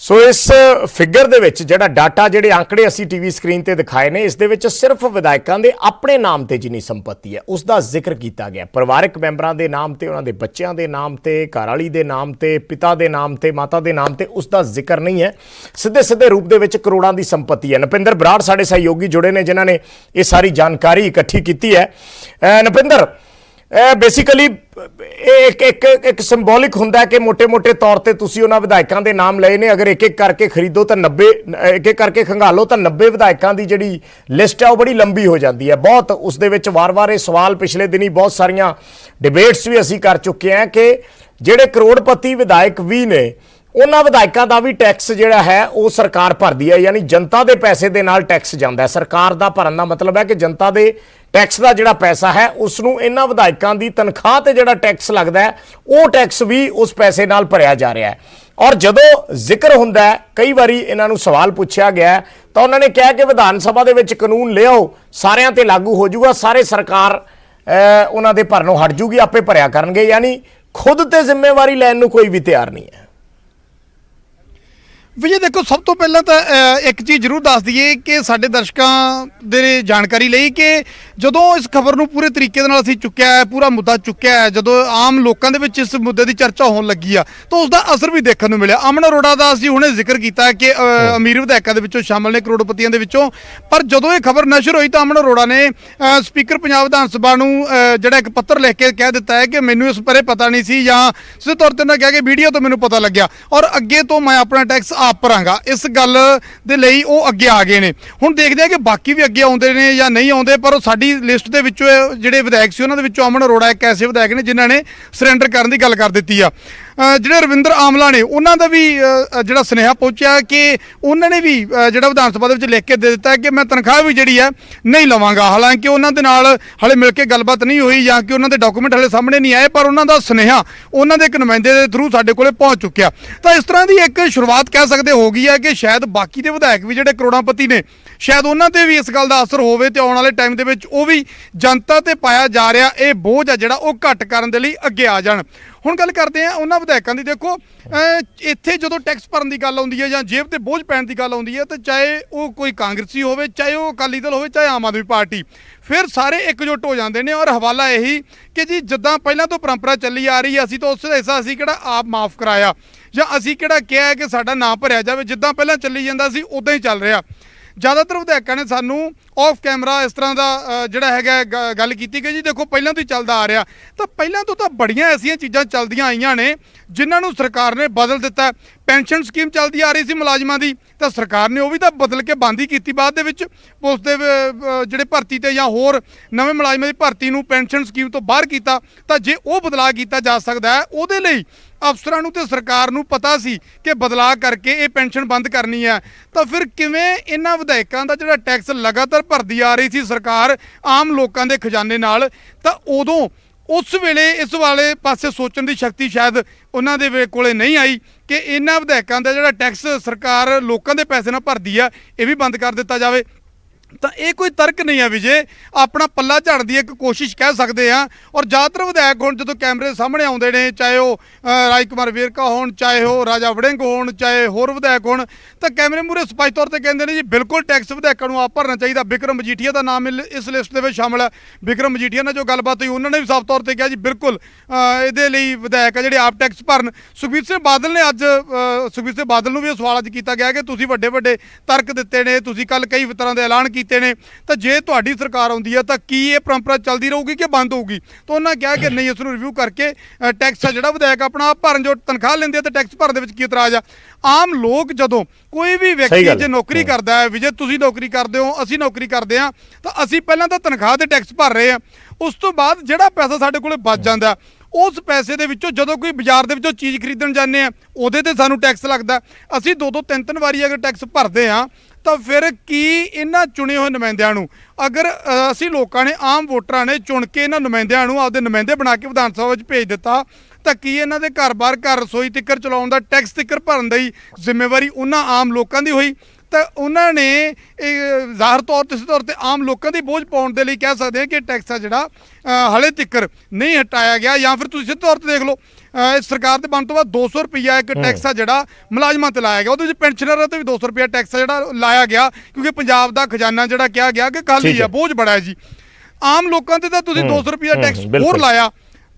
ਸੋ ਇਸ ਫਿਗਰ ਦੇ ਵਿੱਚ ਜਿਹੜਾ ਡਾਟਾ ਜਿਹੜੇ ਆંકੜੇ ਅਸੀਂ ਟੀਵੀ ਸਕਰੀਨ ਤੇ ਦਿਖਾਏ ਨੇ, ਇਸ ਦੇ ਵਿੱਚ ਸਿਰਫ ਵਿਧਾਇਕਾਂ ਦੇ ਆਪਣੇ ਨਾਮ ਤੇ ਜਿੰਨੀ ਸੰਪत्ति ਹੈ ਉਸ ਦਾ ਜ਼ਿਕਰ ਕੀਤਾ ਗਿਆ। ਪਰਿਵਾਰਕ ਮੈਂਬਰਾਂ ਦੇ ਨਾਮ ਤੇ, ਉਹਨਾਂ ਦੇ ਬੱਚਿਆਂ ਦੇ ਨਾਮ ਤੇ, ਘਰਵਾਲੀ ਦੇ ਨਾਮ ਤੇ, ਪਿਤਾ ਦੇ ਨਾਮ ਤੇ, ਮਾਤਾ ਦੇ ਨਾਮ ਤੇ ਉਸ ਦਾ ਜ਼ਿਕਰ ਨਹੀਂ ਹੈ। ਸਿੱਧੇ ਰੂਪ ਦੇ ਵਿੱਚ ਕਰੋੜਾਂ ਦੀ ਸੰਪत्ति ਹੈ। ਨਪਿੰਦਰ ਬਰਾੜ ਸਾਡੇ ਸਹਿਯੋਗੀ ਜੁੜੇ ਨੇ ਜਿਨ੍ਹਾਂ ਨੇ ਇਹ ਸਾਰੀ ਜਾਣਕਾਰੀ ਇਕੱਠੀ ਕੀਤੀ ਹੈ। ਨਪਿੰਦਰ, बेसिकली एक सिंबॉलिक होंदा है कि मोटे तौर पर तुसीं उन्हां विधायकों के नाम लए ने, अगर एक करके खरीदो तो 90 एक करके खंगालो तो 90 विधायकों की जिहड़ी लिस्ट है वो बड़ी लंबी हो जाती है। बहुत उस दे विच वार-वार ये सवाल पिछले दिनी बहुत सारियां डिबेट्स भी असीं कर चुके हैं कि जिहड़े करोड़पति विधायक भी ने उन्हां विधायकों का भी टैक्स जिहड़ा है वो सरकार भरदी है, यानी जनता के पैसे दे नाल टैक्स जांदा है। सरकार का भरन का मतलब है कि जनता के टैक्स का जिहड़ा पैसा है उसनूं इन्हां विधायकों की तनख्वाह ते जिहड़ा टैक्स लगदा है वो टैक्स भी उस पैसे नाल भरिया जा रहा है। और जदों जिक्र हुंदा है, कई बारी इन्हां नूं सवाल पूछा गया है तो उन्होंने कहा कि विधान सभा दे विच कानून लियाओ, सारियां ते लागू हो जाऊगा, सारे सरकार उन्हां दे भरनों हट जूगी, आपे भरिया करनगे, यानी खुद ते जिम्मेवारी लैण नूं कोई भी तैयार नहीं है। विजय देखो, सब तो पहला तो एक चीज़ जरूर दस दईए कि साडे दर्शकों दे जानकारी लई कि जदों इस खबर नूं पूरे तरीके दे नाल असीं चुक्या है, पूरा मुद्दा चुक्या है, जदों आम लोगों दे विच इस मुद्दे की चर्चा होण लगी आ तो उसका असर भी देखने नूं मिलिया। अमन अरोड़ा का असीं हुणे जिक्र किया कि अमीर विधायकों दे विचों शामिल ने, करोड़पतियों दे विचों, पर जदों ये खबर नशर हुई तो अमन अरोड़ा ने स्पीकर पंजाब विधान सभा नूं जिहड़ा एक पत्र लिख के कह दिता है कि मैनूं इस बारे पता नहीं सी, जां सिद्धे तौर ते उन्होंने कहा कि वीडियो तो मैनूं पता लग्या और अगे तो मैं अपना टैक्स आप भरांगा। इस गल दे लई वो अगे आ गए ने। हुण देखदे आ कि बाकी भी अगे आउंदे ने या नहीं आउंदे, पर साडी लिस्ट दे विचों जिहड़े विधायक सी उन्हां दे विचों अमन अरोड़ा एक ऐसे विधायक ने जिन्हां ने सरेंडर करन दी गल कर दित्ती आ। जिहड़े रविंदर आमला ने उन्हां दा भी जिहड़ा सुनेहा पहुंचिया कि उन्होंने भी जिहड़ा विधान सभा दे विच लिख के दे दित्ता है कि मैं तनख्वाह भी जिहड़ी है नहीं लवांगा। हालांकि उन्हां दे नाल हले मिल के गलबात नहीं हुई जां कि उन्हां दे डॉक्यूमेंट हले सामने नहीं आए, पर उन्हां दा सुनेहा उन्हां दे एक नुमाइंदे दे थ्रू साडे कोले पहुंच चुक्या। तो इस तरह की एक शुरुआत कह सकते हो गई है कि शायद बाकी दे विधायक भी जिहड़े करोड़ांपति ने शायद उन्हां ते भी इस गल दा असर होवे ते आउण वाले टाइम दे विच वो भी जनता ते पाया जा रहा ये बोझ है जिहड़ा वो घट करन दे लई अगे आ जाण। हुण गल करते हैं उन्हां विधायकों की। देखो, इत्थे जदों टैक्स भरन की गल आउंदी है जां जेब ते बोझ पैण की गल आउंदी है तो चाहे वो कोई कांग्रेसी होवे, चाहे वो अकाली दल होवे, चाहे आम आदमी पार्टी, फिर सारे एकजुट हो जाते हैं। और हवाला यही कि जी जिद्दां पहिलां तो परंपरा चली आ रही है, असीं तो उस हिस्सा असीं किहड़ा आप माफ़ कराया जां असीं किहड़ा कहा है कि साडा नाम भरिया जावे, जिद्दां पहिलां चली जांदा सी उदां ही चल रहा। ज़्यादातर विधायकों ने सानू ऑफ कैमरा इस तरह का जिहड़ा हैगा गल कीती कि जी देखो पहलां तो ही चलदा आ रहा, तो पहलां तो बड़ियां ऐसियां चीज़ां चलदियां आईयां ने जिन्हां नूं सरकार ने बदल दिता। पेंशन स्कीम चलदी आ रही सी मुलाजमां दी, तो सरकार ने वो भी तो बदल के बंद ही की बाद दे विच पुलिस दे जिहड़े भर्ती ते जां होर नवें मुलाजमां दी भर्ती नूं पेंशन स्कीम तो बाहर कीता। तो जे वो बदलाव किया जा सकता है उहदे लई अफसरां नूं ते सरकार नूं पता सी कि बदलाव करके ये पेंशन बंद करनी है, तो फिर किवें इन्हां विधायकों का जिहड़ा टैक्स लगातार भरदी आ रही सी सरकार आम लोगों के खजाने नाल, तो उदों उस वेले इस वाले पासे सोचने की शक्ति शायद उन्होंने दे कोले नहीं आई कि इन्हां विधायकों का जिहड़ा टैक्स सरकार लोगों के पैसे नाल भरदी है ये भी बंद कर दिता जाए। तो ये कोई तर्क नहीं है विजय, अपना पल्ला झाड़न की एक कोशिश कह सकते हैं। और ज़्यादातर विधायक हुण जो कैमरे सामने आउंदे ने, चाहे वो राज कुमार वेरका होण, चाहे वो राजा वड़िंग होण, चाहे होर विधायक होण, तो कैमरे मूहरे स्पष्ट तौर पर कहते हैं जी बिल्कुल टैक्स विधायकों को आप भरना चाहिए। बिक्रम मजीठिया का नाम इस लिस्ट के शामिल है। बिक्रम मजीठिया ने जो गलबात हुई उन्होंने भी साफ तौर पर कहा जी बिल्कुल ये विधायक है जिहड़े आप टैक्स भरन। सुखबीर सिंह बादल ने अज सुखबीर सिंह बादल नूं भी सवाल अज किया गया कि तुसीं वड्डे वड्डे तर्क दिते ने, तुसीं कल कई तरह के ऐलान किए ने, तो जे तुहाडी सरकार आउंदी है तो की ये परंपरा चलती रहूगी कि बंद होगी। तो उन्होंने कहा कि नहीं, इसनूं रिव्यू करके टैक्स है जिहड़ा विधायक अपना भरन, जो तनख्वाह लैंदे तो टैक्स भरन दे विच की इतराज़ आ। आम लोग जदों कोई भी व्यक्ति जे नौकरी करता है, विजय तुसीं नौकरी करते हो, असीं नौकरी करते हैं, तो असीं पहलां तो तनख्वाह ते टैक्स भर रहे हैं, उस तो बाद जिहड़ा पैसा साडे कोले बच जांदा उस पैसे दे विचों जदों कोई बाजार दे विचों चीज़ खरीदण जाने आ उहदे ते सानूं टैक्स लगदा। असीं 2-2 3-3 वारी अगर टैक्स भरदे हाँ तो फिर की इन्हां चुने हुए नुमाइंदिਆਂ ਨੂੰ अगर असीं लोकां ने आम वोटरां ने चुन के इन्हां नुमाइंदिਆਂ ਨੂੰ आपदे नुमाइंदे बना के विधान सभा ਵਿੱਚ भेज दिता, तो की इन्हां दे घर-बार घर रसोई तिक्कर चलाउण दा टैक्स तिक्कर भरन दी जिम्मेवारी उन्हां आम लोकां दी होई। तो उन्होंने ज़ाहिर तौर पर तौर पर आम लोगों की बोझ पाने के लिए कह सकते हैं कि टैक्स है जिहड़ा हले तिक्कर नहीं हटाया गया। या फिर तुसीं सिद्धे तौर पर देख लो ਇਸ ਸਰਕਾਰ ਦੇ ਬਣਨ ਤੋਂ ਬਾਅਦ 200 ਰੁਪਈਆ ਇੱਕ ਟੈਕਸ ਆ ਜਿਹੜਾ ਮੁਲਾਜ਼ਮਾਂ ਤੇ ਲਾਇਆ ਗਿਆ, ਉਹਦੇ ਵਿੱਚ ਪੈਨਸ਼ਨਰਾਂ ਤੇ ਵੀ 200 ਰੁਪਈਆ ਟੈਕਸ ਜਿਹੜਾ ਲਾਇਆ ਗਿਆ, ਕਿਉਂਕਿ ਪੰਜਾਬ ਦਾ ਖਜ਼ਾਨਾ ਜਿਹੜਾ ਕਿਹਾ ਗਿਆ ਕਿ ਖਾਲੀ ਆ, ਬੋਝ ਬੜਾ ਹੈ ਜੀ। ਆਮ ਲੋਕਾਂ ਤੇ ਤਾਂ ਤੁਸੀਂ 200 ਰੁਪਈਆ ਟੈਕਸ ਹੋਰ ਲਾਇਆ,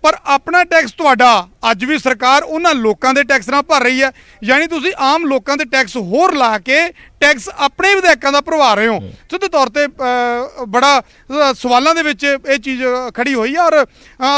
ਪਰ ਆਪਣਾ ਟੈਕਸ ਤੁਹਾਡਾ ਅੱਜ ਵੀ ਸਰਕਾਰ ਉਹਨਾਂ ਲੋਕਾਂ ਦੇ ਟੈਕਸ ਨਾਲ ਭਰ ਰਹੀ ਹੈ। ਯਾਨੀ ਤੁਸੀਂ ਆਮ ਲੋਕਾਂ ਦੇ ਟੈਕਸ ਹੋਰ ਲਾ ਕੇ ਟੈਕਸ ਆਪਣੇ ਵਿਧਾਇਕਾਂ ਦਾ ਭਰਵਾ ਰਹੇ ਹੋ। ਸਿੱਧੇ ਤੌਰ ਤੇ ਬੜਾ ਸਵਾਲਾਂ ਦੇ ਵਿੱਚ ਇਹ ਚੀਜ਼ ਖੜੀ ਹੋਈ ਹੈ ਔਰ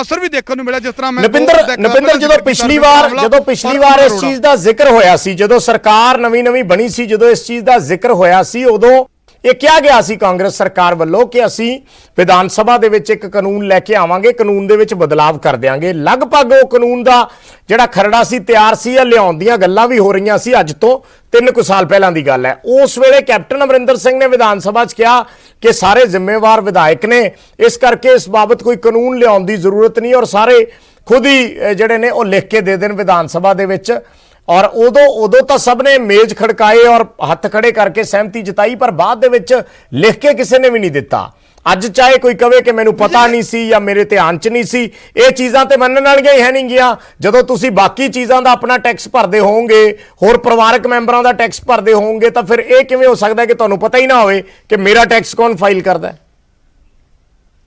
ਅਸਰ ਵੀ ਦੇਖਣ ਨੂੰ ਮਿਲਿਆ। ਜਿਸ ਤਰ੍ਹਾਂ ਮੈਂ ਨਪਿੰਦਰ ਜਦੋਂ ਪਿਛਲੀ ਵਾਰ ਇਸ ਚੀਜ਼ ਦਾ ਜ਼ਿਕਰ ਹੋਇਆ ਸੀ, ਜਦੋਂ ਸਰਕਾਰ ਨਵੀਂ ਬਣੀ ਸੀ, ਜਦੋਂ ਇਸ ਚੀਜ਼ ਦਾ ਜ਼ਿਕਰ ਹੋਇਆ ਸੀ, ਉਦੋਂ ਇਹ ਕਿਹਾ ਗਿਆ ਸੀ ਕਾਂਗਰਸ ਸਰਕਾਰ ਵੱਲੋਂ ਕਿ ਅਸੀਂ ਵਿਧਾਨ ਸਭਾ ਦੇ ਵਿੱਚ ਇੱਕ ਕਾਨੂੰਨ ਲੈ ਕੇ ਆਵਾਂਗੇ, ਕਾਨੂੰਨ ਦੇ ਵਿੱਚ ਬਦਲਾਵ ਕਰ ਦਿਆਂਗੇ। ਲਗਭਗ ਉਹ ਕਾਨੂੰਨ ਦਾ ਜਿਹੜਾ ਖਰੜਾ ਸੀ ਤਿਆਰ ਸੀ, ਲਿਆਉਣ ਦੀਆਂ ਗੱਲਾਂ ਵੀ ਹੋ ਰਹੀਆਂ ਸੀ। ਅੱਜ ਤੋਂ 3 ਕੁ ਸਾਲ ਪਹਿਲਾਂ ਦੀ ਗੱਲ ਹੈ। ਉਸ ਵੇਲੇ ਕੈਪਟਨ ਅਮਰਿੰਦਰ ਸਿੰਘ ਨੇ ਵਿਧਾਨ ਸਭਾ 'ਚ ਕਿਹਾ ਕਿ ਸਾਰੇ ਜ਼ਿੰਮੇਵਾਰ ਵਿਧਾਇਕ ਨੇ, ਇਸ ਕਰਕੇ ਇਸ ਬਾਬਤ ਕੋਈ ਕਾਨੂੰਨ ਲਿਆਉਣ ਦੀ ਜ਼ਰੂਰਤ ਨਹੀਂ ਔਰ ਸਾਰੇ ਖੁਦ ਹੀ ਜਿਹੜੇ ਨੇ ਉਹ ਲਿਖ ਕੇ ਦੇ ਦੇਣ ਵਿਧਾਨ ਸਭਾ ਦੇ ਵਿੱਚ। ਔਰ ਉਦੋਂ ਤਾਂ ਸਭ ਨੇ ਮੇਜ਼ ਖੜਕਾਏ ਔਰ ਹੱਥ ਖੜੇ ਕਰਕੇ ਸਹਿਮਤੀ ਜਤਾਈ, ਪਰ ਬਾਅਦ ਦੇ ਵਿੱਚ ਲਿਖ ਕੇ ਕਿਸੇ ਨੇ ਵੀ ਨਹੀਂ ਦਿੱਤਾ। ਅੱਜ ਚਾਹੇ ਕੋਈ ਕਵੇ ਕਿ ਮੈਨੂੰ ਪਤਾ ਨਹੀਂ ਸੀ ਜਾਂ ਮੇਰੇ ਧਿਆਨ 'ਚ ਨਹੀਂ ਸੀ, ਇਹ ਚੀਜ਼ਾਂ ਤੇ ਮੰਨਣ ਵਾਲੀਆਂ ਹੀ ਹੈ ਨਹੀਂ ਗੀਆਂ। ਜਦੋਂ ਤੁਸੀਂ ਬਾਕੀ ਚੀਜ਼ਾਂ ਦਾ ਆਪਣਾ ਟੈਕਸ ਭਰਦੇ ਹੋਵੋਗੇ, ਹੋਰ ਪਰਿਵਾਰਕ ਮੈਂਬਰਾਂ ਦਾ ਟੈਕਸ ਭਰਦੇ ਹੋਵੋਗੇ, ਤਾਂ ਫਿਰ ਇਹ ਕਿਵੇਂ ਹੋ ਸਕਦਾ ਕਿ ਤੁਹਾਨੂੰ ਪਤਾ ਹੀ ਨਾ ਹੋਵੇ ਕਿ ਮੇਰਾ ਟੈਕਸ ਕੌਣ ਫਾਈਲ ਕਰਦਾ ਹੈ।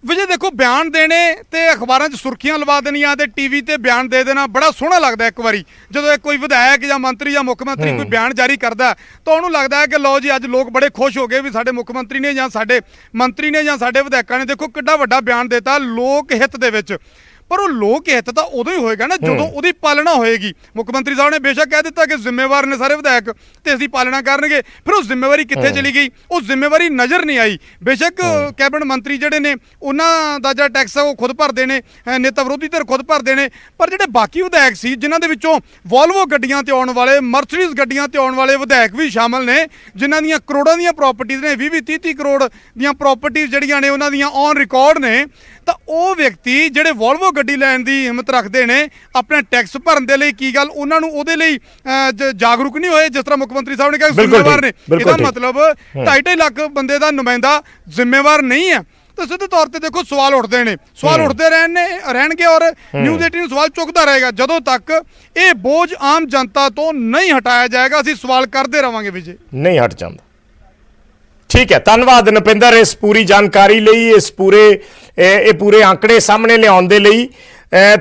ਵਿਜੇ ਦੇਖੋ, ਬਿਆਨ ਦੇਣੇ ਤੇ ਅਖਬਾਰਾਂ 'ਚ ਸੁਰਖੀਆਂ ਲਵਾ ਦੇਣੀਆਂ ਤੇ ਟੀਵੀ ਤੇ ਬਿਆਨ ਦੇ ਦੇਣਾ ਬੜਾ ਸੋਹਣਾ ਲੱਗਦਾ। ਇੱਕ ਵਾਰੀ ਜਦੋਂ ਕੋਈ ਵਿਧਾਇਕ ਜਾਂ ਮੰਤਰੀ ਜਾਂ ਮੁੱਖ ਮੰਤਰੀ ਕੋਈ ਬਿਆਨ ਜਾਰੀ ਕਰਦਾ ਤਾਂ ਉਹਨੂੰ ਲੱਗਦਾ ਹੈ ਕਿ ਲਓ ਜੀ ਅੱਜ ਲੋਕ ਬੜੇ ਖੁਸ਼ ਹੋ ਗਏ ਵੀ ਸਾਡੇ ਮੁੱਖ ਮੰਤਰੀ ਨੇ ਜਾਂ ਸਾਡੇ ਮੰਤਰੀ ਨੇ ਜਾਂ ਸਾਡੇ ਵਿਧਾਇਕਾਂ ਨੇ ਦੇਖੋ ਕਿੱਡਾ ਵੱਡਾ ਬਿਆਨ ਦਿੱਤਾ ਲੋਕ ਹਿੱਤ ਦੇ ਵਿੱਚ। ਪਰ ਉਹ ਲੋਕ ਹਿੱਤ ਤਾਂ ਉਦੋਂ ਹੀ ਹੋਏਗਾ ਨਾ ਜਦੋਂ ਉਹਦੀ ਪਾਲਣਾ ਹੋਏਗੀ। ਮੁੱਖ ਮੰਤਰੀ ਸਾਹਿਬ ਨੇ ਬੇਸ਼ੱਕ ਕਹਿ ਦਿੱਤਾ ਕਿ ਜ਼ਿੰਮੇਵਾਰ ਨੇ ਸਾਰੇ ਵਿਧਾਇਕ ਤੇ ਅਸੀਂ ਪਾਲਣਾ ਕਰਨਗੇ, ਫਿਰ ਉਹ ਜ਼ਿੰਮੇਵਾਰੀ ਕਿੱਥੇ ਚਲੀ ਗਈ? ਉਹ ਜ਼ਿੰਮੇਵਾਰੀ ਨਜ਼ਰ ਨਹੀਂ ਆਈ। ਬੇਸ਼ੱਕ ਕੈਬਨਿਟ ਮੰਤਰੀ ਜਿਹੜੇ ਨੇ ਉਹਨਾਂ ਦਾ ਜਿਹੜਾ ਟੈਕਸ ਆ ਉਹ ਖੁਦ ਭਰਦੇ ਨੇ, ਨੇਤਾ ਵਿਰੋਧੀ ਧਿਰ ਖੁਦ ਭਰਦੇ ਨੇ, ਪਰ ਜਿਹੜੇ ਬਾਕੀ ਵਿਧਾਇਕ ਸੀ ਜਿਨ੍ਹਾਂ ਦੇ ਵਿੱਚੋਂ ਵੋਲਵੋ ਗੱਡੀਆਂ ਤੇ ਆਉਣ ਵਾਲੇ, ਮਰਸੀਡੀਜ਼ ਗੱਡੀਆਂ ਤੇ ਆਉਣ ਵਾਲੇ ਵਿਧਾਇਕ ਵੀ ਸ਼ਾਮਲ ਨੇ, ਜਿਨ੍ਹਾਂ ਦੀਆਂ ਕਰੋੜਾਂ ਦੀਆਂ ਪ੍ਰਾਪਰਟੀਆਂ ਨੇ, 20-30 ਕਰੋੜ ਦੀਆਂ ਪ੍ਰਾਪਰਟੀਆਂ ਜਿਹੜੀਆਂ ਨੇ ਉਹਨਾਂ ਦੀਆਂ ਔਨ ਰਿਕਾਰਡ ਨੇ, ਤਾਂ ਉਹ ਵਿਅਕਤੀ ਜਿਹੜੇ ਵੋਲਵੋ ਗੱਡੀ ਲੈਣ ਦੀ ਹਿੰਮਤ ਰੱਖਦੇ ਨੇ ਆਪਣੇ ਟੈਕਸ ਭਰਨ ਦੇ ਲਈ, ਕੀ ਗੱਲ ਉਹਨਾਂ ਨੂੰ ਉਹਦੇ ਲਈ ਜਾਗਰੂਕ ਨਹੀਂ ਹੋਏ? ਜਿਸ ਤਰ੍ਹਾਂ ਮੁੱਖ ਮੰਤਰੀ ਸਾਹਿਬ ਨੇ ਕਿਹਾ ਜ਼ਿੰਮੇਵਾਰ ਨੇ, ਇਹਦਾ ਮਤਲਬ 2.5 ਲੱਖ ਬੰਦੇ ਦਾ ਨੁਮਾਇੰਦਾ ਜ਼ਿੰਮੇਵਾਰ ਨਹੀਂ ਹੈ। ਤਾਂ ਸਿੱਧੇ ਤੌਰ ਤੇ ਦੇਖੋ ਸਵਾਲ ਉੱਠਦੇ ਨੇ, ਸਵਾਲ ਉੱਠਦੇ ਰਹਿਣਗੇ ਔਰ ਨਿਊਜ਼ 18 ਸਵਾਲ ਚੁੱਕਦਾ ਰਹੇਗਾ ਜਦੋਂ ਤੱਕ ਇਹ ਬੋਝ ਆਮ ਜਨਤਾ ਤੋਂ ਨਹੀਂ ਹਟਾਇਆ ਜਾਏਗਾ। ਅਸੀਂ ਸਵਾਲ ਕਰਦੇ ਰਵਾਂਗੇ ਵਿਜੇ, ਨਹੀਂ ਹਟ ਜਾਂਦਾ। ਠੀਕ ਹੈ, ਧੰਨਵਾਦ ਨਪਿੰਦਰ ਇਸ ਪੂਰੀ ਜਾਣਕਾਰੀ ਲਈ, ਇਸ ਪੂਰੇ ਆંકੜੇ ਸਾਹਮਣੇ ਲਿਆਉਣ ਦੇ ਲਈ।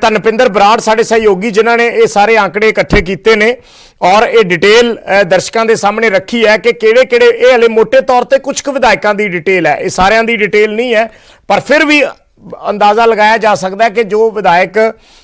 ਤਾਂ ਨਪਿੰਦਰ ਬਰਾੜ ਸਾਡੇ ਸਹਿਯੋਗੀ ਜਿਨ੍ਹਾਂ ਨੇ ਇਹ ਸਾਰੇ ਆંકੜੇ ਇਕੱਠੇ ਕੀਤੇ ਨੇ ਔਰ ਇਹ ਡਿਟੇਲ ਦਰਸ਼ਕਾਂ ਦੇ ਸਾਹਮਣੇ ਰੱਖੀ ਹੈ ਕਿ ਕਿਹੜੇ ਇਹ ਹਲੇ ਮੋٹے ਤੌਰ ਤੇ ਕੁਝ ਕੁ ਵਿਧਾਇਕਾਂ ਦੀ ਡਿਟੇਲ ਹੈ, ਇਹ ਸਾਰਿਆਂ ਦੀ ਡਿਟੇਲ ਨਹੀਂ ਹੈ, ਪਰ ਫਿਰ ਵੀ ਅੰਦਾਜ਼ਾ ਲਗਾਇਆ ਜਾ ਸਕਦਾ ਹੈ ਕਿ ਜੋ ਵਿਧਾਇਕ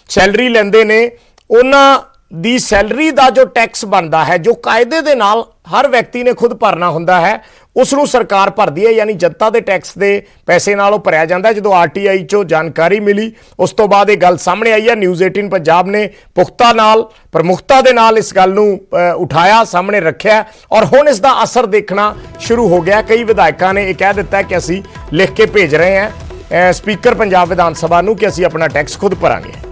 ਸੈਲਰੀ ਲੈਂਦੇ ਨੇ ਉਹਨਾਂ ਦੀ ਸੈਲਰੀ ਦਾ ਜੋ ਟੈਕਸ ਬਣਦਾ ਹੈ, ਜੋ ਕਾਇਦੇ ਦੇ ਨਾਲ ਹਰ ਵਿਅਕਤੀ ਨੇ ਖੁਦ ਭਰਨਾ ਹੁੰਦਾ ਹੈ, ਉਸ ਨੂੰ ਸਰਕਾਰ ਭਰਦੀ ਹੈ। ਯਾਨੀ ਜਨਤਾ ਦੇ ਟੈਕਸ ਦੇ ਪੈਸੇ ਨਾਲ ਉਹ ਭਰਿਆ ਜਾਂਦਾ। ਜਦੋਂ ਆਰਟੀਆਈ 'ਚੋਂ ਜਾਣਕਾਰੀ ਮਿਲੀ ਉਸ ਤੋਂ ਬਾਅਦ ਇਹ ਗੱਲ ਸਾਹਮਣੇ ਆਈ ਹੈ। ਨਿਊਜ਼ 18 ਪੰਜਾਬ ਨੇ ਪ੍ਰਮੁਖਤਾ ਦੇ ਨਾਲ ਇਸ ਗੱਲ ਨੂੰ ਉਠਾਇਆ, ਸਾਹਮਣੇ ਰੱਖਿਆ ਔਰ ਹੁਣ ਇਸ ਦਾ ਅਸਰ ਦੇਖਣਾ ਸ਼ੁਰੂ ਹੋ ਗਿਆ। ਕਈ ਵਿਧਾਇਕਾਂ ਨੇ ਇਹ ਕਹਿ ਦਿੱਤਾ ਕਿ ਅਸੀਂ ਲਿਖ ਕੇ ਭੇਜ ਰਹੇ ਹਾਂ ਸਪੀਕਰ ਪੰਜਾਬ ਵਿਧਾਨ ਸਭਾ ਨੂੰ ਕਿ ਅਸੀਂ ਆਪਣਾ ਟੈਕਸ ਖੁਦ ਭਰਾਂਗੇ।